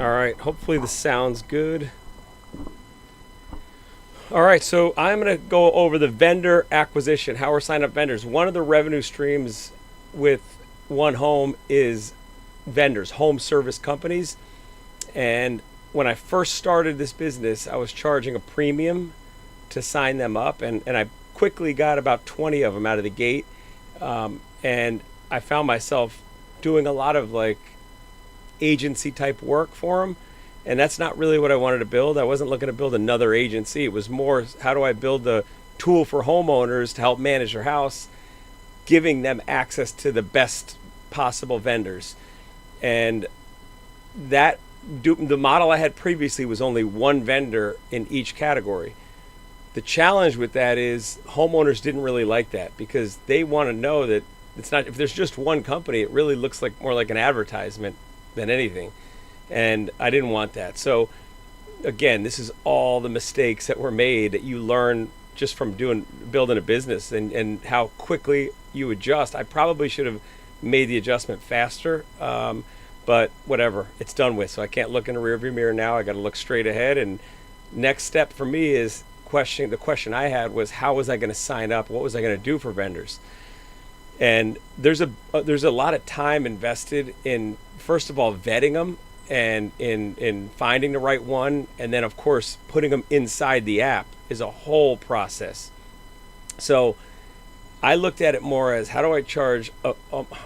All right, hopefully this sounds good. All right, so I'm going to go over the vendor acquisition, how we're signing up vendors. One of the revenue streams with One Home is vendors, home service companies. And when I first started this business, I was charging a premium to sign them up, and I quickly got about 20 of them out of the gate. And I found myself doing a lot of like agency type work for them. And that's not really what I wanted to build. I wasn't looking to build another agency. It was more, how do I build a tool for homeowners to help manage their house, giving them access to the best possible vendors. And that the model I had previously was only one vendor in each category. The challenge with that is homeowners didn't really like that because they want to know that it's not, if there's just one company, it really looks like more like an advertisement than anything. And I didn't want that. So again, this is all the mistakes that were made that you learn just from building a business, and how quickly you adjust. I probably should have made the adjustment faster, but whatever, it's done with. So I can't look in the rearview mirror now. I got to look straight ahead. And next step for me is the question I had was, how was I going to sign up? What was I going to do for vendors? And there's a lot of time invested in, first of all, vetting them, and in finding the right one, and then of course putting them inside the app is a whole process. So I looked at it more as, how do I charge I'm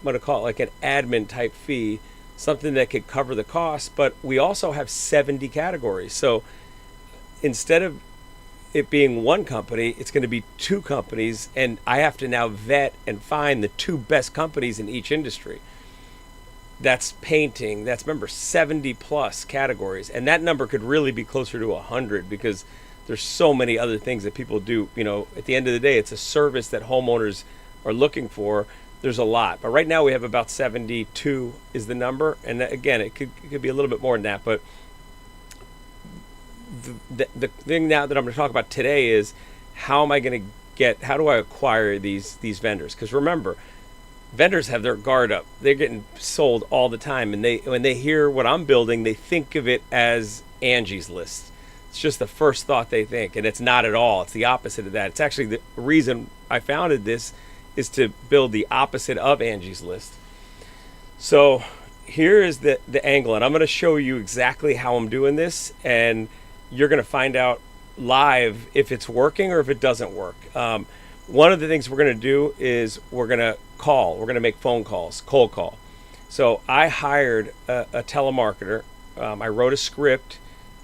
going to call it like an admin type fee, something that could cover the cost. But we also have 70 categories, so instead of it being one company, it's going to be two companies, and I have to now vet and find the two best companies in each industry. That's painting. That's, remember, 70 plus categories, and that number could really be closer to 100 because there's so many other things that people do. You know, at the end of the day, it's a service that homeowners are looking for. There's a lot, but right now we have about 72 is the number, and again, it could be a little bit more than that. But the thing now that I'm going to talk about today is, how do I acquire these vendors? Because remember, vendors have their guard up. They're getting sold all the time, and when they hear what I'm building, they think of it as Angie's List. It's just the first thought they think, and it's not at all. It's the opposite of that. It's actually the reason I founded this is to build the opposite of Angie's List. So here is the angle, and I'm going to show you exactly how I'm doing this, and you're going to find out live if it's working or if it doesn't work. One of the things we're going to do is we're going to make phone calls, cold call. So I hired a telemarketer. I wrote a script.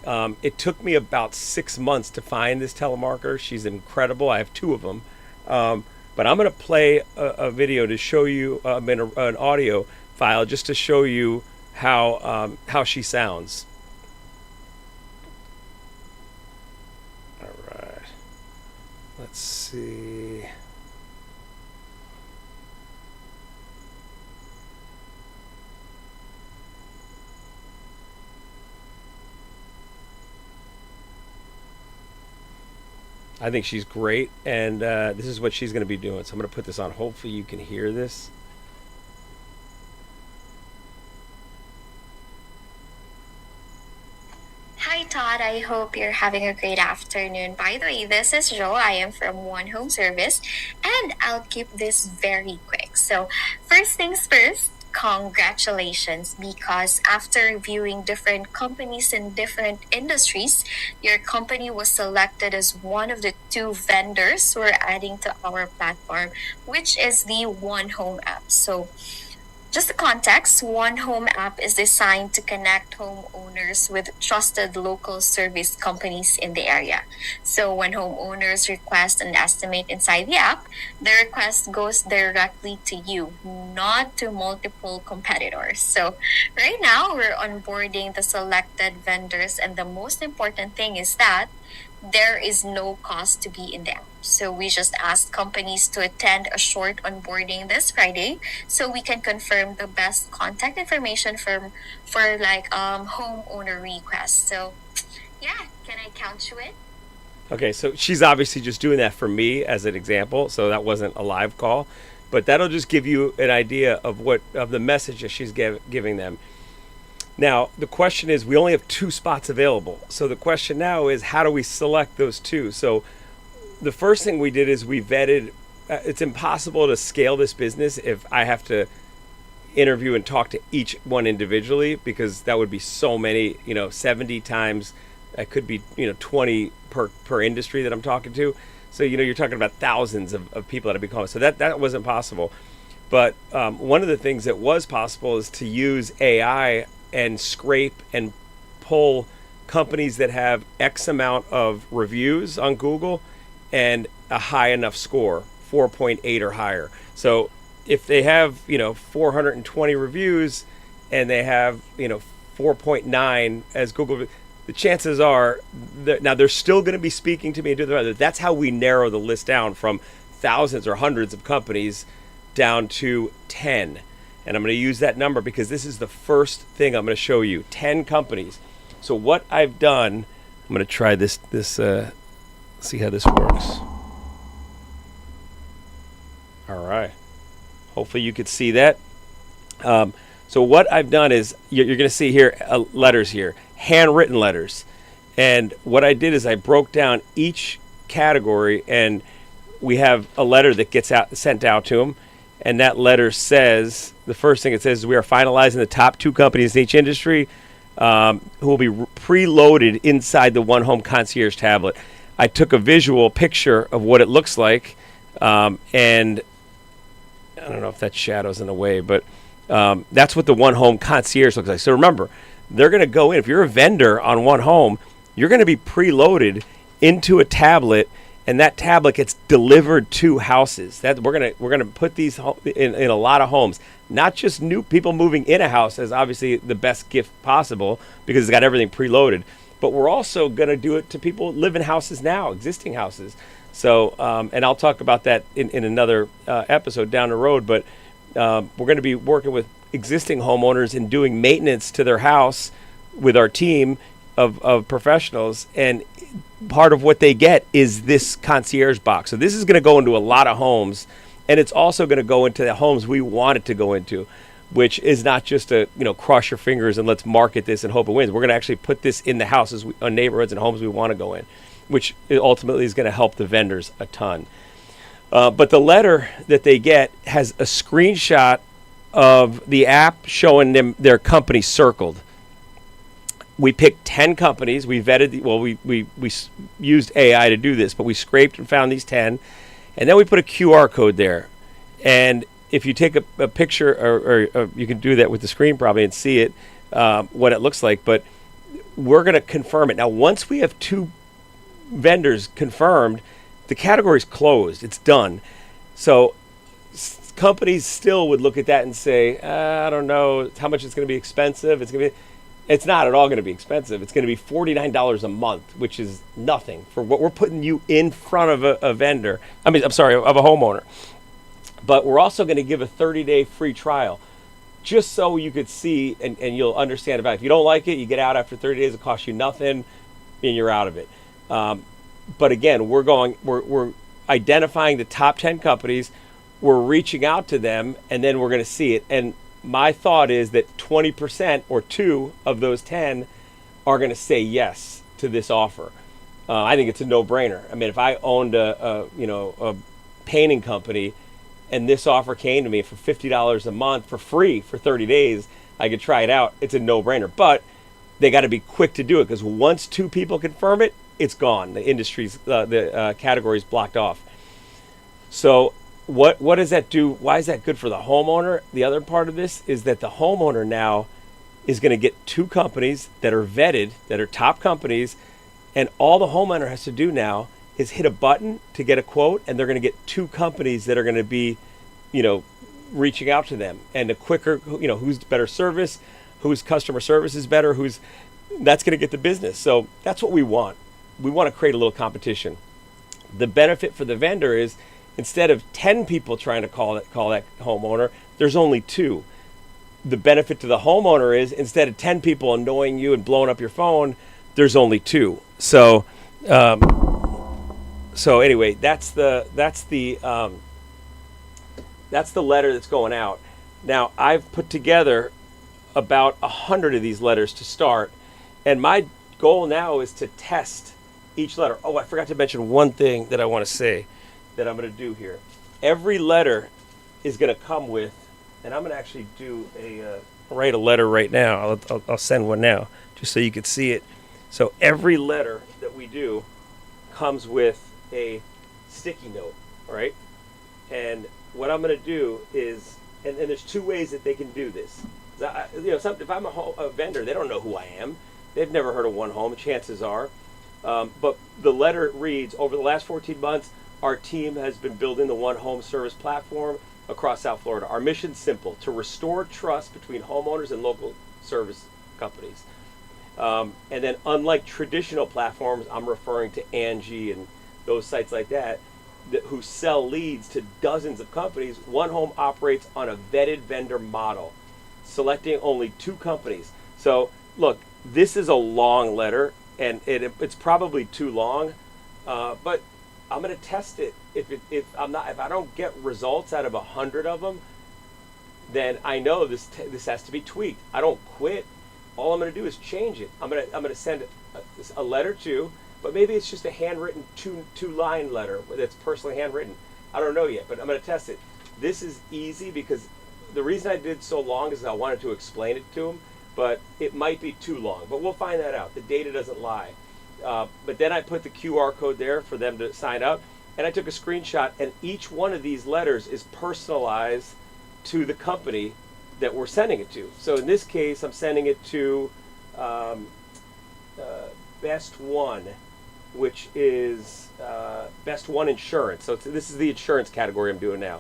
It took me about 6 months to find this telemarketer. She's incredible. I have two of them. But I'm going to play a video to show you, an audio file, just to show you how she sounds. All right. Let's see. I think she's great, and this is what she's going to be doing. So I'm going to put this on. Hopefully you can hear this. Hi Todd, I hope you're having a great afternoon. By the way, this is Jo. I am from One Home Service, and I'll keep this very quick. So, first things first, congratulations, because after reviewing different companies in different industries, your company was selected as one of the two vendors we're adding to our platform, which is the One Home app. So, just the context, One Home app is designed to connect homeowners with trusted local service companies in the area. So when homeowners request an estimate inside the app, the request goes directly to you, not to multiple competitors. So right now we're onboarding the selected vendors, and the most important thing is that there is no cost to be in the app. So we just asked companies to attend a short onboarding this Friday, so we can confirm the best contact information for homeowner requests. So yeah, can I count you in? Okay, so she's obviously just doing that for me as an example, so that wasn't a live call, but that'll just give you an idea of the message that she's giving them. Now, the question is, we only have 2 spots available. So the question now is, how do we select those 2? So the first thing we did is we vetted. It's impossible to scale this business if I have to interview and talk to each one individually, because that would be so many, 70 times. That could be, 20 per industry that I'm talking to. So, you're talking about thousands of people that I'd be calling. So that wasn't possible. But one of the things that was possible is to use AI and scrape and pull companies that have X amount of reviews on Google and a high enough score, 4.8 or higher. So if they have, 420 reviews and they have, 4.9 as Google, the chances are that now they're still going to be speaking to me and do the other. That's how we narrow the list down from thousands or hundreds of companies down to 10. And I'm going to use that number because this is the first thing I'm going to show you. 10 companies. So what I've done, I'm going to try this see how this works. All right. Hopefully you could see that. So what I've done is, you're going to see here letters here, handwritten letters. And what I did is I broke down each category, and we have a letter that gets sent out to them. And that letter says, the first thing it says is, we are finalizing the top 2 companies in each industry who will be preloaded inside the One Home Concierge tablet. I took a visual picture of what it looks like, and I don't know if that shadow's in the way, but that's what the One Home Concierge looks like. So remember, they're going to go in. If you're a vendor on One Home, you're going to be preloaded into a tablet, and that tablet gets delivered to houses. That we're gonna put these in a lot of homes. Not just new people moving in a house as obviously the best gift possible because it's got everything preloaded, but we're also gonna do it to people who live in houses now, existing houses. So and I'll talk about that in another episode down the road. But we're going to be working with existing homeowners and doing maintenance to their house with our team of professionals, and part of what they get is this concierge box. So this is going to go into a lot of homes, and it's also going to go into the homes we want it to go into, which is not just a cross your fingers and let's market this and hope it wins. We're going to actually put this in the houses, neighborhoods and homes we want to go in, which ultimately is going to help the vendors a ton. But the letter that they get has a screenshot of the app showing them their company circled. We picked 10 companies. We vetted, we used AI to do this, but we scraped and found these 10. And then we put a QR code there. And if you take a picture, or you can do that with the screen probably and see it, what it looks like. But we're going to confirm it. Now, once we have 2 vendors confirmed, the category's closed. It's done. So companies still would look at that and say, I don't know how much it's going to be expensive. It's not at all going to be expensive. It's going to be $49 a month, which is nothing for what we're putting you in front of a vendor. Of a homeowner. But we're also going to give a 30-day free trial, just so you could see and you'll understand about it. If you don't like it, you get out after 30 days. It costs you nothing, and you're out of it. But again, we're identifying the top 10 companies. We're reaching out to them, and then we're going to see it. And my thought is that 20% or 2 of those 10 are going to say yes to this offer. I think it's a no-brainer. I mean, if I owned a painting company and this offer came to me for $50 a month for free for 30 days, I could try it out. It's a no-brainer. But they got to be quick to do it, because once 2 people confirm it, it's gone. The industry's the category's blocked off. So what does that do? Why is that good for the homeowner? The other part of this is that the homeowner now is going to get 2 companies that are vetted, that are top companies, and all the homeowner has to do now is hit a button to get a quote, and they're going to get 2 companies that are going to be, reaching out to them. And the quicker, who's better service, whose customer service is better, that's going to get the business. So that's what we want. We want to create a little competition. The benefit for the vendor is, instead of 10 people trying to call that homeowner, there's only 2. The benefit to the homeowner is, instead of 10 people annoying you and blowing up your phone, there's only 2. So anyway, that's the letter that's going out. Now, I've put together about 100 of these letters to start. And my goal now is to test each letter. Oh, I forgot to mention one thing that I want to say that I'm going to do here. Every letter is going to come with, and I'm going to actually write a letter right now. I'll send one now just so you can see it. So every letter that we do comes with a sticky note, right? And what I'm going to do is, and there's two ways that they can do this. If I'm a vendor, they don't know who I am. They've never heard of One Home, chances are. But the letter reads, over the last 14 months, our team has been building the One Home service platform across South Florida. Our mission's simple: to restore trust between homeowners and local service companies. And then, unlike traditional platforms, I'm referring to Angie and those sites like that, who sell leads to dozens of companies. One Home operates on a vetted vendor model, selecting only 2 companies. So, look, this is a long letter, and it's probably too long, but I'm going to test it. If I don't get results out of 100 of them, then I know this has to be tweaked. I don't quit. All I'm going to do is change it. I'm going to send a letter to, but maybe it's just a handwritten two-line letter that's personally handwritten. I don't know yet, but I'm going to test it. This is easy because the reason I did so long is I wanted to explain it to them, but it might be too long. But we'll find that out. The data doesn't lie. But then I put the QR code there for them to sign up, and I took a screenshot, and each one of these letters is personalized to the company that we're sending it to. So in this case, I'm sending it to Best One, which is Best One Insurance. So this is the insurance category I'm doing now.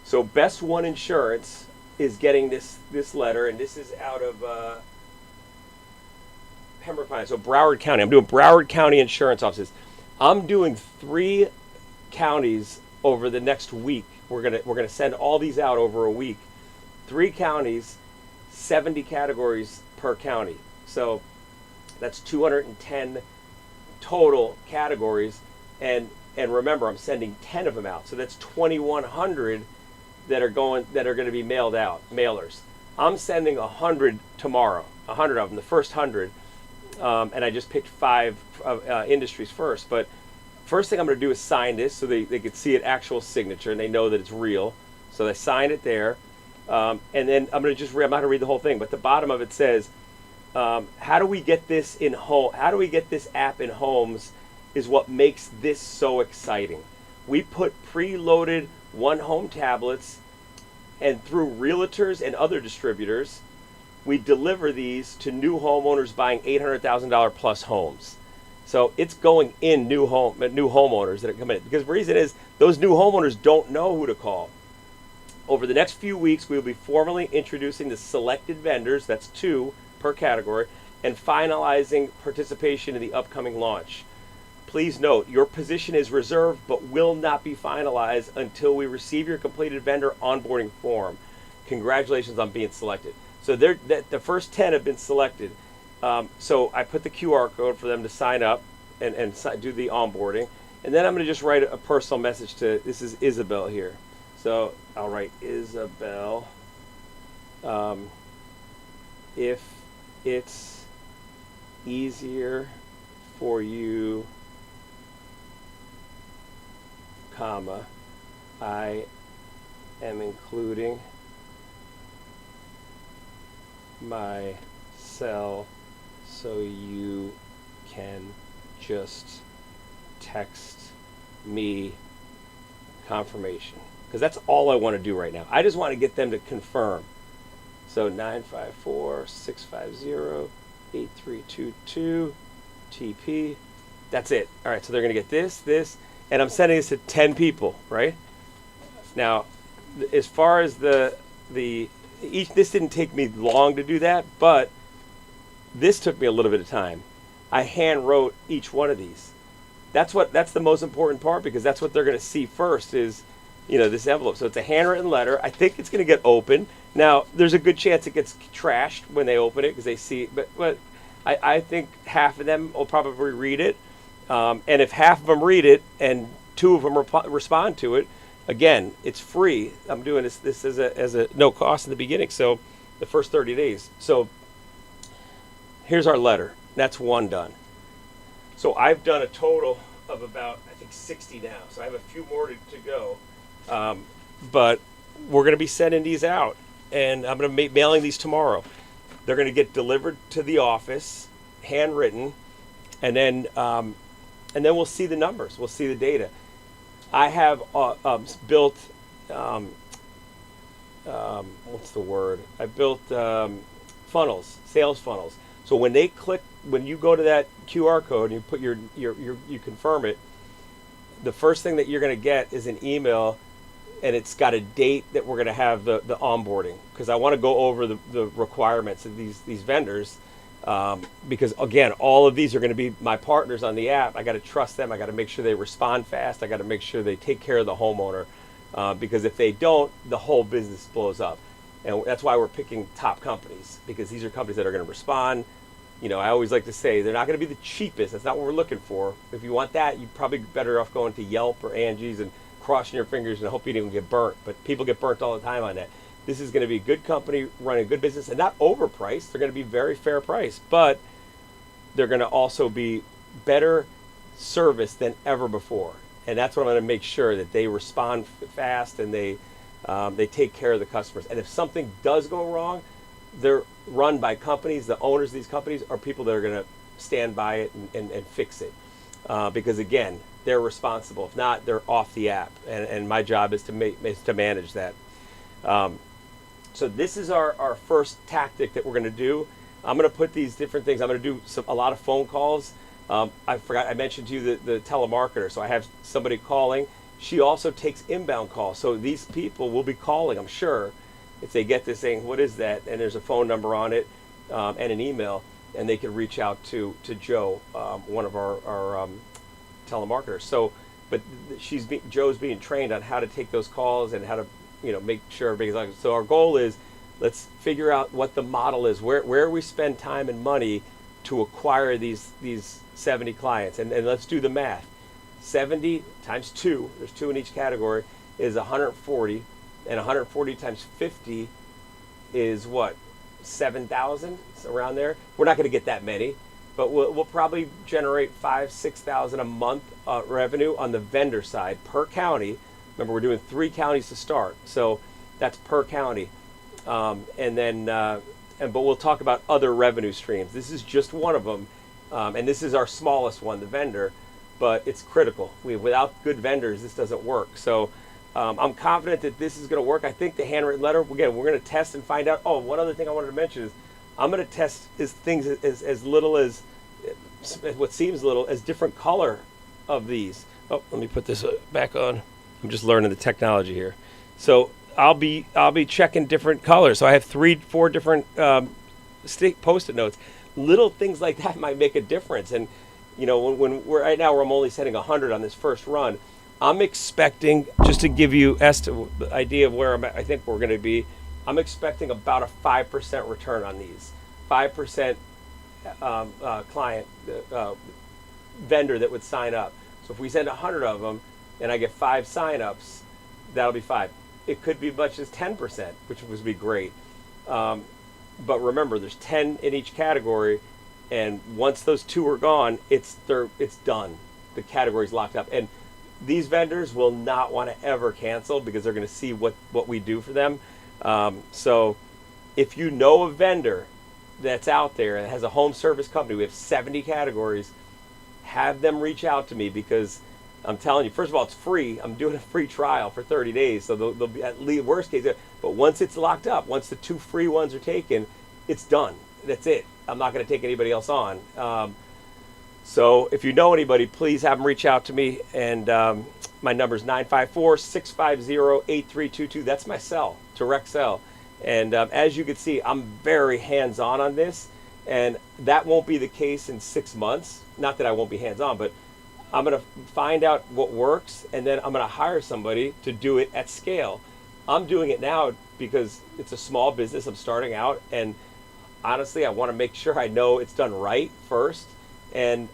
So Best One Insurance is getting this letter, and this is out of Pembroke Pines, so Broward County. I'm doing Broward County insurance offices. I'm doing 3 counties over the next week. We're gonna send all these out over a week. 3 counties, 70 categories per county. So that's 210 total categories, and remember, I'm sending 10 of them out. So that's 2,100 that are going to be mailed out, mailers. I'm sending 100 tomorrow, 100 of them, the first 100. And I just picked 5 industries first. But first thing I'm going to do is sign this so they could see an actual signature and they know that it's real. So they sign it there. And then I'm not going to read the whole thing, but the bottom of it says, how do we get this in home? How do we get this app in homes is what makes this so exciting. We put preloaded One Home tablets, and through realtors and other distributors, we deliver these to new homeowners buying $800,000 plus homes. So it's going in new homeowners that are coming in. Because the reason is those new homeowners don't know who to call. Over the next few weeks, we will be formally introducing the selected vendors, that's 2 per category, and finalizing participation in the upcoming launch. Please note, your position is reserved but will not be finalized until we receive your completed vendor onboarding form. Congratulations on being selected. So the first 10 have been selected. So I put the QR code for them to sign up and do the onboarding. And then I'm going to just write a personal message this is Isabel here. So I'll write Isabel. If it's easier for you, comma, I am including my cell so you can just text me confirmation, because that's all I want to do right now. I just want to get them to confirm. So 954-650-8322 TP. That's it. All right, so they're going to get this, and I'm sending this to 10 people, right? Now, as far as this didn't take me long to do that, but this took me a little bit of time. I hand wrote each one of these. That's the most important part, because that's what they're going to see first is, this envelope. So it's a handwritten letter. I think it's going to get open. Now, there's a good chance it gets trashed when they open it because they see it, but I think half of them will probably read it. And if half of them read it and 2 of them respond to it, again, it's free. I'm doing this as a no cost in the beginning. So the first 30 days. So here's our letter. That's one done. So I've done a total of about, I think, 60 now. So I have a few more to go. But we're going to be sending these out, and I'm going to be mailing these tomorrow. They're going to get delivered to the office, handwritten, and then we'll see the numbers. We'll see the data. I have built what's the word? I built funnels, sales funnels. So when you go to that QR code and you put you confirm it, the first thing that you're going to get is an email, and it's got a date that we're going to have the onboarding, because I want to go over the requirements of these vendors, because again, all of these are going to be my partners on the app. I got to trust them. I got to make sure they respond fast. I got to make sure they take care of the homeowner, because if they don't, the whole business blows up. And that's why we're picking top companies, because these are companies that are going to respond. You know, I always like to say they're not going to be the cheapest. That's not what we're looking for. If you want that, you're probably better off going to Yelp or Angie's and crossing your fingers and hope you don't get burnt. But people get burnt all the time on that. This is going to be a good company running a good business, and not overpriced. They're going to be very fair price, but they're going to also be better service than ever before. And that's what I'm going to make sure, that they respond fast and they take care of the customers. And if something does go wrong, they're run by companies. The owners of these companies are people that are going to stand by it and fix it. Because again, they're responsible. If not, they're off the app. And my job is to manage that. So this is our first tactic that we're going to do. I'm going to put these different things. I'm going to do a lot of phone calls. I mentioned to you the telemarketer. So I have somebody calling. She also takes inbound calls. So these people will be calling, I'm sure, if they get this saying, what is that? And there's a phone number on it, and an email, and they can reach out to Joe, one of our telemarketers. So, but Joe's being trained on how to take those calls and how to, make sure everybody's like. So our goal is, let's figure out what the model is, where we spend time and money to acquire these 70 clients, and let's do the math. 70 times 2, there's 2 in each category, is 140, and 140 times 50 is what, 7,000? It's around there. We're not going to get that many, but we'll probably generate 5,000-6,000 a month revenue on the vendor side per county. Remember, we're doing 3 counties to start, so that's per county. But we'll talk about other revenue streams. This is just one of them, and this is our smallest one, the vendor. But it's critical. Without good vendors, this doesn't work. So I'm confident that this is going to work. I think the handwritten letter, again, we're going to test and find out. Oh, one other thing I wanted to mention is I'm going to test things as little as, what seems little, as different color of these. Oh, let me put this back on. I'm just learning the technology here. So I'll be checking different colors. So I have 3-4 different Post-it notes. Little things like that might make a difference. And when we're right now, I'm only setting 100 on this first run. I'm expecting, just to give you the idea of where I think we're going to be, I'm expecting about a 5% return on these. 5% client vendor that would sign up. So if we send 100 of them and I get 5 signups, that'll be 5. It could be as much as 10%, which would be great. But remember, there's 10 in each category. And once those 2 are gone, it's done. The category's locked up. And these vendors will not want to ever cancel, because they're going to see what we do for them. So if you know a vendor that's out there and has a home service company, we have 70 categories, have them reach out to me, because I'm telling you, first of all, it's free. I'm doing a free trial for 30 days. So they'll be at least worst case. But once it's locked up, once the 2 free ones are taken, it's done. That's it. I'm not going to take anybody else on. So if you know anybody, please have them reach out to me. And my number is 954-650-8322. That's my cell, direct cell. And as you can see, I'm very hands-on on this. And that won't be the case in 6 months. Not that I won't be hands-on, but I'm going to find out what works, and then I'm going to hire somebody to do it at scale. I'm doing it now because it's a small business. I'm starting out, and honestly, I want to make sure I know it's done right first, and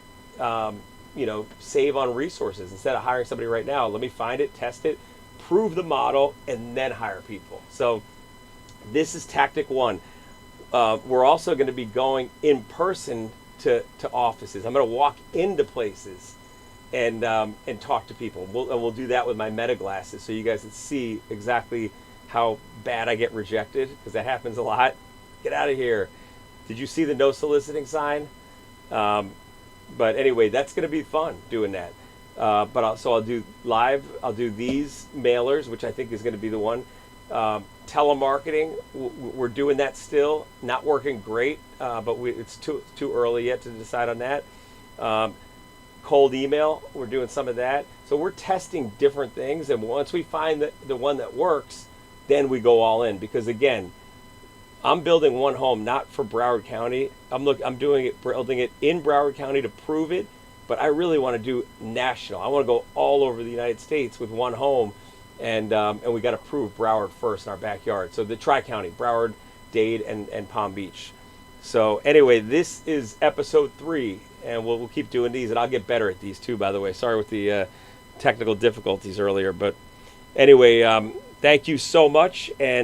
save on resources. Instead of hiring somebody right now, let me find it, test it, prove the model, and then hire people. So this is tactic 1. we're also going to be going in person to offices. I'm going to walk into places and talk to people. We'll do that with my meta glasses, so you guys can see exactly how bad I get rejected, because that happens a lot. Get out of here. Did you see the no soliciting sign? But anyway, that's going to be fun doing that. I'll do live. I'll do these mailers, which I think is going to be the one. Telemarketing, we're doing that still. Not working great, but it's too early yet to decide on that. Cold email, we're doing some of that. So we're testing different things, and once we find the one that works, then we go all in. Because again, I'm building one home not for Broward County. I'm building it in Broward County to prove it, but I really want to do national. I want to go all over the United States with one home, and we got to prove Broward first in our backyard. So the Tri-County, Broward, Dade, and Palm Beach. So anyway, this is episode 3, and we'll keep doing these, and I'll get better at these too, by the way. Sorry with the technical difficulties earlier, but anyway, thank you so much, and